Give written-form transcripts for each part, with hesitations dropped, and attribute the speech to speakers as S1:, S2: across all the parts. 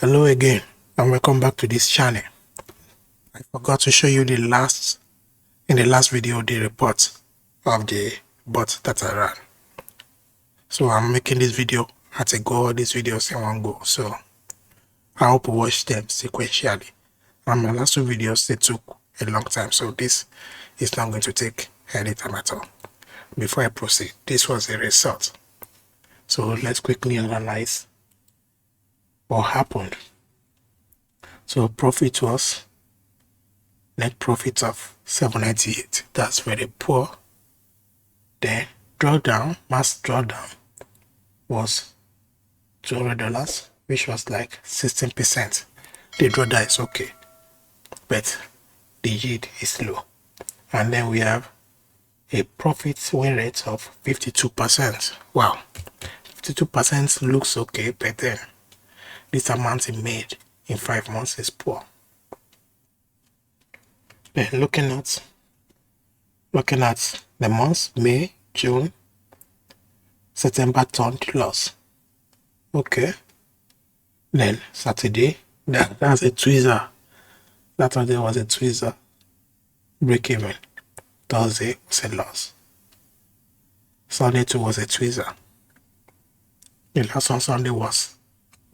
S1: Hello again and welcome back to this channel. I forgot to show you in the last video the report of the bot that I ran. So I'm making this video at a go, all these videos in one go. So I hope you watch them sequentially. And my last two videos, they took a long time, so this is not going to take any time at all. Before I proceed, this was the result. So let's quickly analyze what happened. So profit was net profit of 798. That's very poor. Then drawdown, mass drawdown was $200, which was like 16%. The drawdown is okay, but the yield is low. And then we have a profit win rate of 52%. Wow, 52% looks okay, but then this amount it made in 5 months is poor. Then looking at the months, May, June, September turned loss. Okay. Then Saturday, that's a tweezer. Saturday was a tweezer. Break even. Thursday was a loss. Sunday too was a tweezer. The last one Sunday was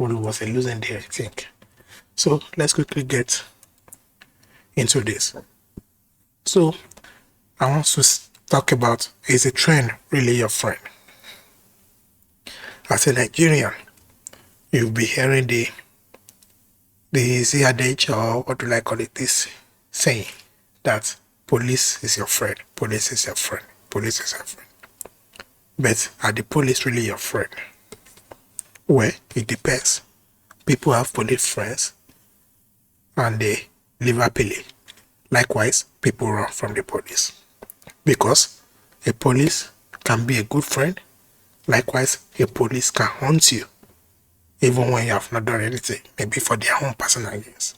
S1: a losing day, I think. So let's quickly get into this. So I want to talk about, is a trend really your friend? As a Nigerian, you'll be hearing the easy adage, or what do I call it, this saying that police is your friend, police is your friend, police is your friend. But are the police really your friend? Well, it depends. People have police friends and they live happily. Likewise, people run from the police, because a police can be a good friend. Likewise, a police can hunt you even when you have not done anything, maybe for their own personal gains.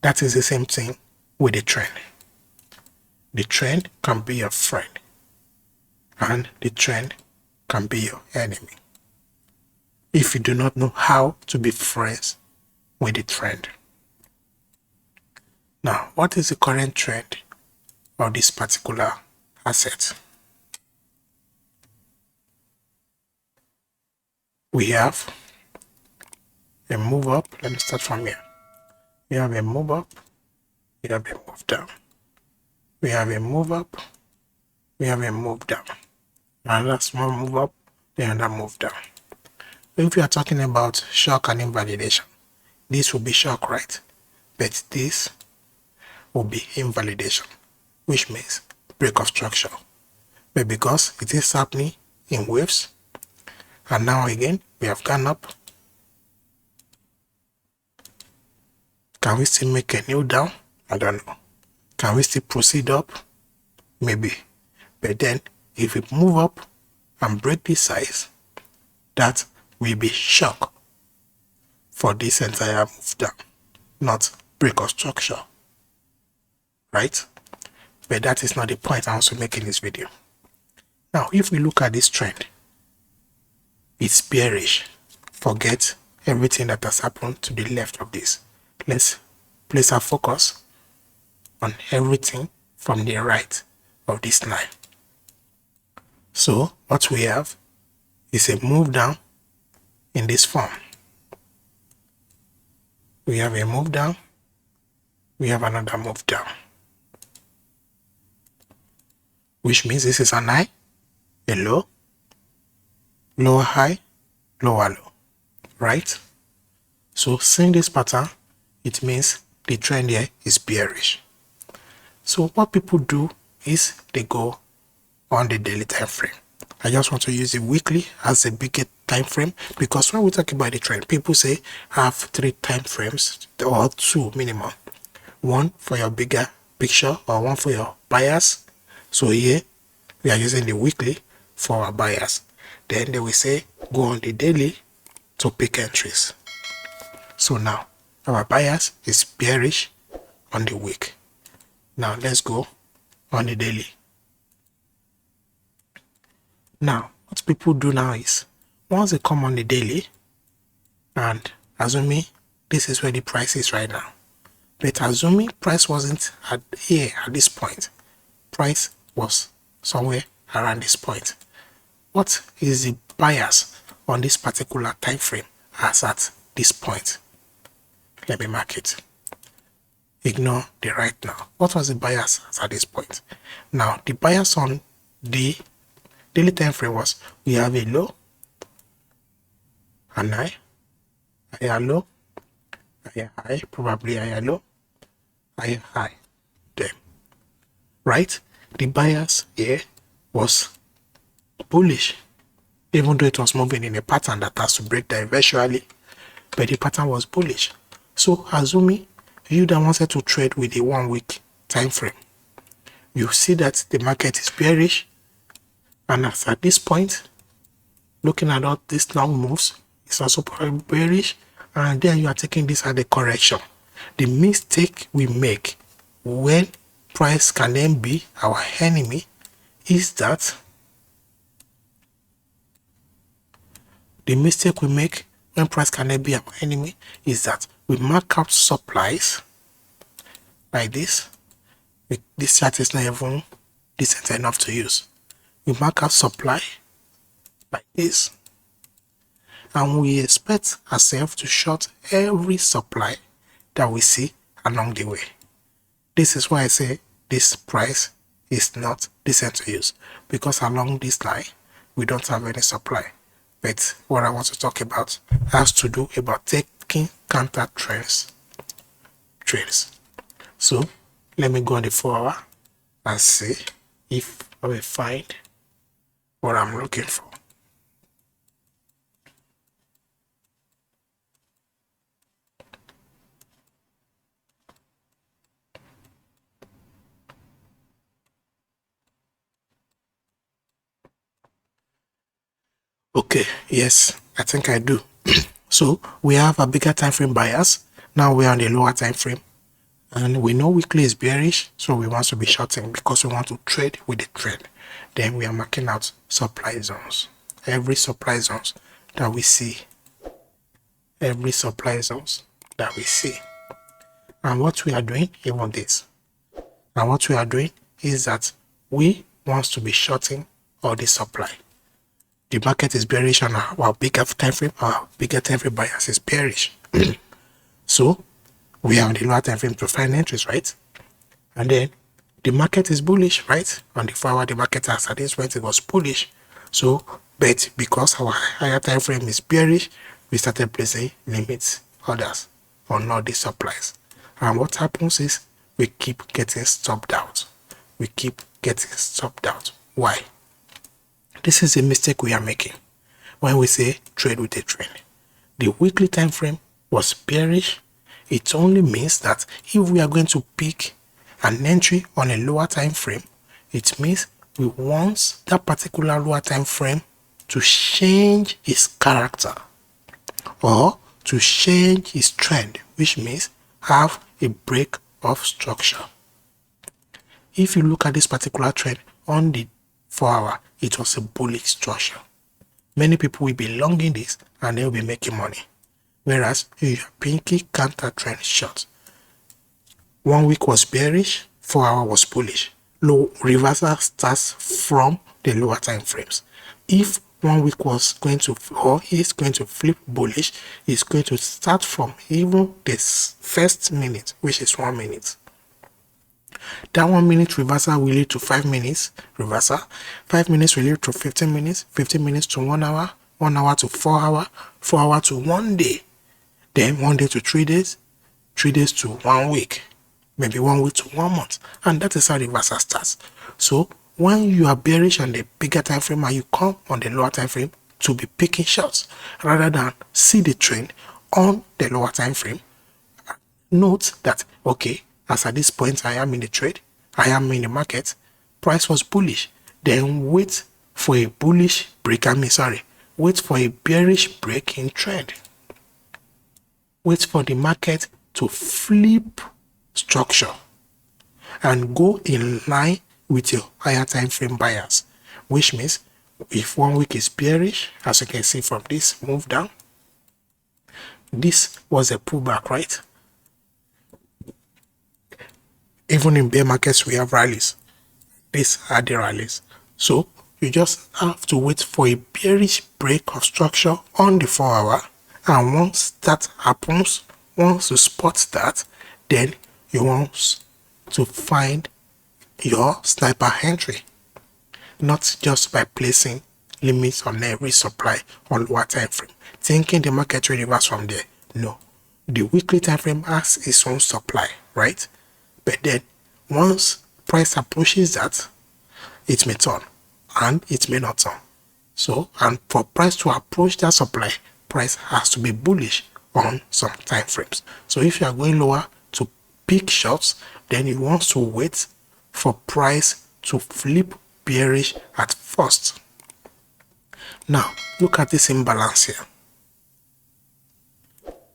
S1: That is the same thing with the trend. The trend can be your friend and the trend can be your enemy if you do not know how to be friends with the trend. Now, what is the current trend of this particular asset? We have a move up. Let me start from here. We have a move up, we have a move down. We have a move up, we have a move down. Another small move up, then another move down. If we are talking about shock and invalidation, this will be shock, right? But this will be invalidation, which means break of structure. But because it is happening in waves, and now again we have gone up, can we still make a new down? I don't know. Can we still proceed up? Maybe. But then if we move up and break this size, that will be shock for this entire move down, not break of structure, right? But that is not the point I also make in this video. Now, if we look at this trend, it's bearish. Forget everything that has happened to the left of this. Let's place our focus on everything from the right of this line. So what we have is a move down in this form. We have a move down, we have another move down, which means this is an high, a low, lower high, lower low, right? So seeing this pattern, it means the trend here is bearish. So what people do is they go on the daily time frame. I just want to use the weekly as a bigger time frame, because when we talk about the trend, people say have 3 time frames or 2 minimum. One for your bigger picture or one for your bias. So here we are using the weekly for our bias. Then they will say go on the daily to pick entries. So now our bias is bearish on the week. Now let's go on the daily. Now what people do now is, once they come on the daily, and assuming this is where the price is right now. But assuming price wasn't here at this point, price was somewhere around this point. What is the bias on this particular time frame as at this point? Let me mark it. Ignore the right now. What was the bias at this point? Now, the bias on the daily time frame was we have a low, an high, higher low, higher high, probably higher low, higher high. Then, right? The bias here was bullish, even though it was moving in a pattern that has to break down eventually, but the pattern was bullish. So assuming you that wanted to trade with a 1 week time frame, you see that the market is bearish, and as at this point, looking at all these long moves, it's also probably bearish, and then you are taking this as the correction. The mistake we make when price can then be our enemy is that we mark out supplies like this. This chart is not even decent enough to use. We mark out supply like this, and we expect ourselves to short every supply that we see along the way. This is why I say this price is not decent to use, because along this line we don't have any supply. But what I want to talk about has to do about taking counter trades. So let me go on the 4 hour and see if I will find what I'm looking for. Okay, yes, I think I do. So we have a bigger time frame bias. Now we are on the lower time frame, and we know weekly is bearish, so we want to be shorting because we want to trade with the trend. Then we are marking out supply zones. Every supply zones that we see. And what we are doing even this. And what we are doing is that we want to be shorting all the supply. The market is bearish on our bigger time frame bias is bearish. So we are on the lower time frame to find entries, right? And then the market is bullish, right? On the 4 hour, the market as at this point it was bullish. So, but because our higher time frame is bearish, we started placing limits, orders on all these supplies. And what happens is we keep getting stopped out. Why? This is a mistake we are making when we say trade with a trend. The weekly time frame was bearish. It only means that if we are going to pick an entry on a lower time frame, it means we want that particular lower time frame to change its character or to change its trend, which means have a break of structure. If you look at this particular trend on the 4 hour, it was a bullish structure. Many people will be longing this and they will be making money. Whereas you are pinky counter trend short. 1 week was bearish, 4 hour was bullish. Low reversal starts from the lower time frames. If 1 week was going to or is going to flip bullish, it's going to start from even this first minute, which is 1 minute. That 1 minute reversal will lead to 5 minutes reversal. 5 minutes will lead to 15 minutes. 15 minutes to 1 hour. 1 hour to 4 hour. 4 hour to 1 day. Then 1 day to 3 days. 3 days to 1 week. Maybe 1 week to 1 month. And that is how reversal starts. So when you are bearish on the bigger time frame and you come on the lower time frame to be picking shots rather than see the trend on the lower time frame, note that okay, as at this point I am in the trade, I am in the market, price was bullish, then wait for a bullish break, wait for a bearish break in trend. Wait for the market to flip structure and go in line with your higher time frame bias, which means if 1 week is bearish, as you can see from this move down, this was a pullback, right? Even in bear markets, we have rallies. These are the rallies. So you just have to wait for a bearish break of structure on the 4-hour. And once that happens, once you spot that, then you want to find your sniper entry. Not just by placing limits on every supply on lower time frame, thinking the market will reverse from there. No, the weekly time frame has its own supply, right? But then once price approaches that, it may turn and it may not turn. So, and for price to approach that supply, price has to be bullish on some time frames. So if you are going lower to pick shots, then you want to wait for price to flip bearish at first. Now look at this imbalance here.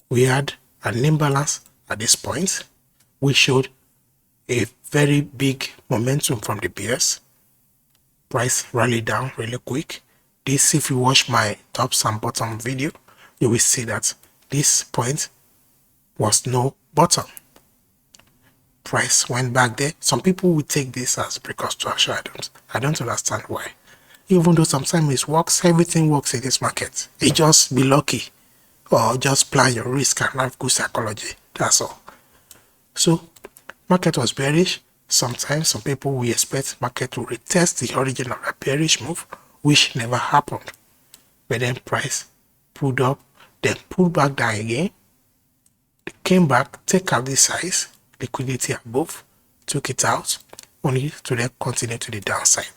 S1: We had an imbalance at this point, which showed a very big momentum from the bears. Price rallied down really quick. This, if you watch my tops and bottom video, you will see that this point was no bottom. Price went back there. Some people will take this as breakout structure. I don't understand why. Even though sometimes it works, everything works in this market. It just be lucky or just plan your risk and have good psychology. That's all. So market was bearish. Sometimes some people will expect market to retest the origin of a bearish move, which never happened. But then price pulled up, then pulled back down again. It came back, take out this size, liquidity above, took it out, only to then continue to the downside.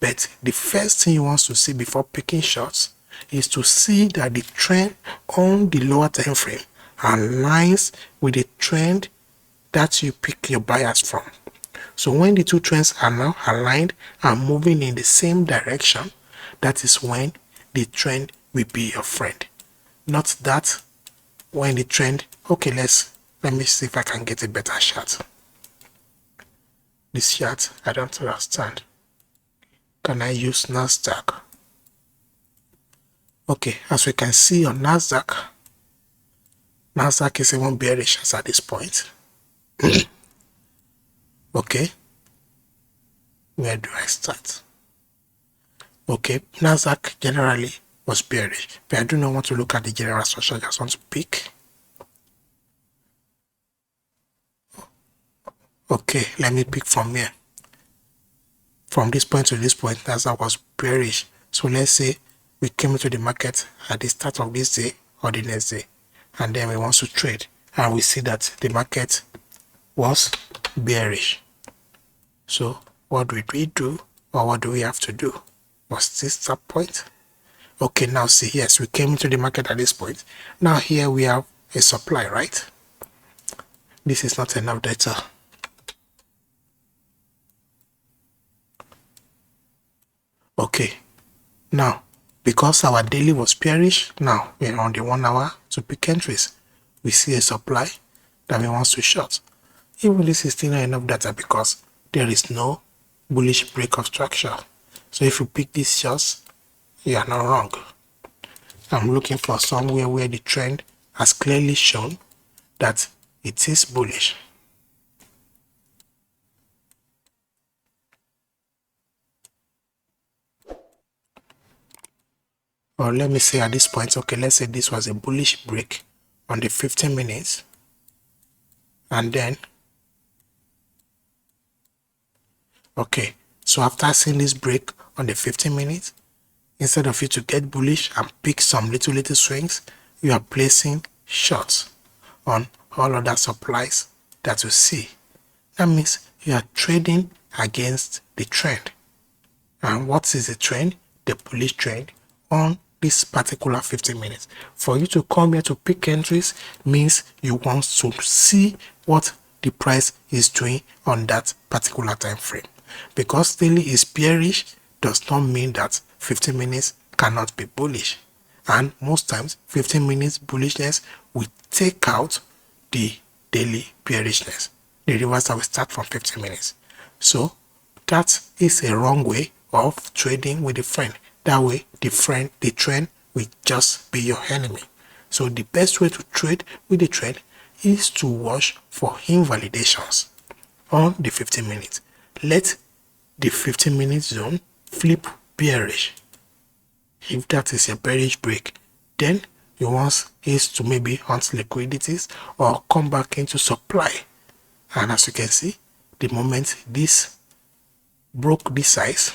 S1: But the first thing you want to see before picking shots is to see that the trend on the lower time frame aligns with the trend that you pick your buyers from. So when the two trends are now aligned and moving in the same direction, that is when the trend will be your friend. Not that when the trend, okay, let me see if I can get a better shot. This chart, I don't understand. Can I use Nasdaq? Okay, as we can see on Nasdaq is even bearish as at this point. Okay, where do I start? Okay, Nasdaq generally was bearish, but I do not want to look at the general structure. I just want to pick. Okay, let me pick from here. From this point to this point, Nasdaq was bearish. So let's say we came into the market at the start of this day or the next day, and then we want to trade, and we see that the market was bearish. So what did we do, or what do we have to do? Was this that point? Okay, now see, yes, we came into the market at this point. Now here we have a supply, right? This is not enough data. Okay, now because our daily was bearish, now we're on the 1 hour to pick entries. We see a supply that we want to short. Even this is still not enough data because there is no bullish break of structure. So if you pick these shots, you are not wrong. I'm looking for somewhere where the trend has clearly shown that it is bullish. Or let me say at this point, okay, let's say this was a bullish break on the 15 minutes. And then, okay, so after seeing this break on the 15 minutes, instead of you to get bullish and pick some little swings, you are placing shorts on all other supplies that you see. That means you are trading against the trend. And what is the trend? The bullish trend on this particular 15 minutes. For you to come here to pick entries means you want to see what the price is doing on that particular time frame. Because daily is bearish does not mean that 15 minutes cannot be bullish. And most times 15 minutes bullishness will take out the daily bearishness. The reversal will start from 15 minutes. So that is a wrong way of trading with a friend. That way the trend will just be your enemy. So the best way to trade with the trend is to watch for invalidations on the 15 minutes. Let the 15-minute zone flip bearish. If that is a bearish break, then you want is to maybe hunt liquidities or come back into supply. And as you can see, the moment this broke this size,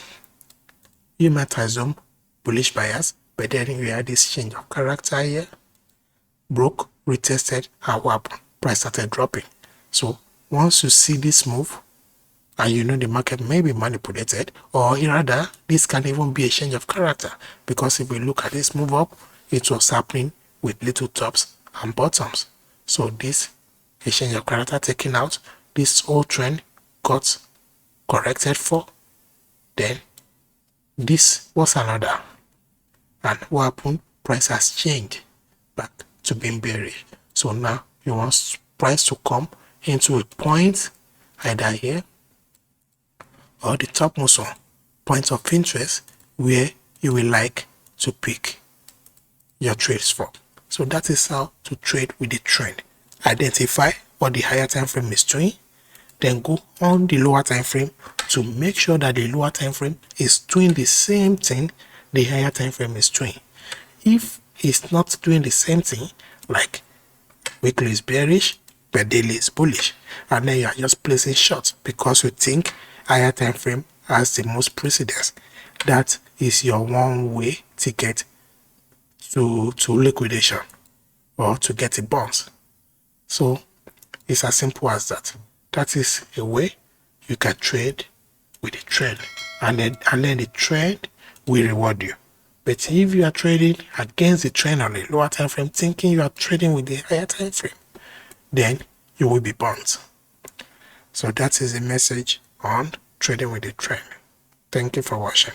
S1: you might assume bullish bias, but then we had this change of character here, broke, retested, and what happened? Price started dropping. So once you see this move, and you know the market may be manipulated, or rather this can even be a change of character, because if we look at this move up, it was happening with little tops and bottoms. So this a change of character taken out, this whole trend got corrected for, then this was another, and what happened? Price has changed back to being bearish. So now you want price to come into a point either here or the topmost one, point of interest, where you will like to pick your trades from. So that is how to trade with the trend. Identify what the higher time frame is doing, then go on the lower time frame to make sure that the lower time frame is doing the same thing the higher time frame is doing. If it's not doing the same thing, like weekly is bearish but daily is bullish, and then you are just placing short because you think higher time frame has the most precedence, that is your one way ticket to liquidation or to get a bounce. So it's as simple as that. That is a way you can trade with the trend, and then the trend will reward you. But if you are trading against the trend on the lower time frame, thinking you are trading with the higher time frame, then you will be burnt. So that is the message on trading with the trend. Thank you for watching.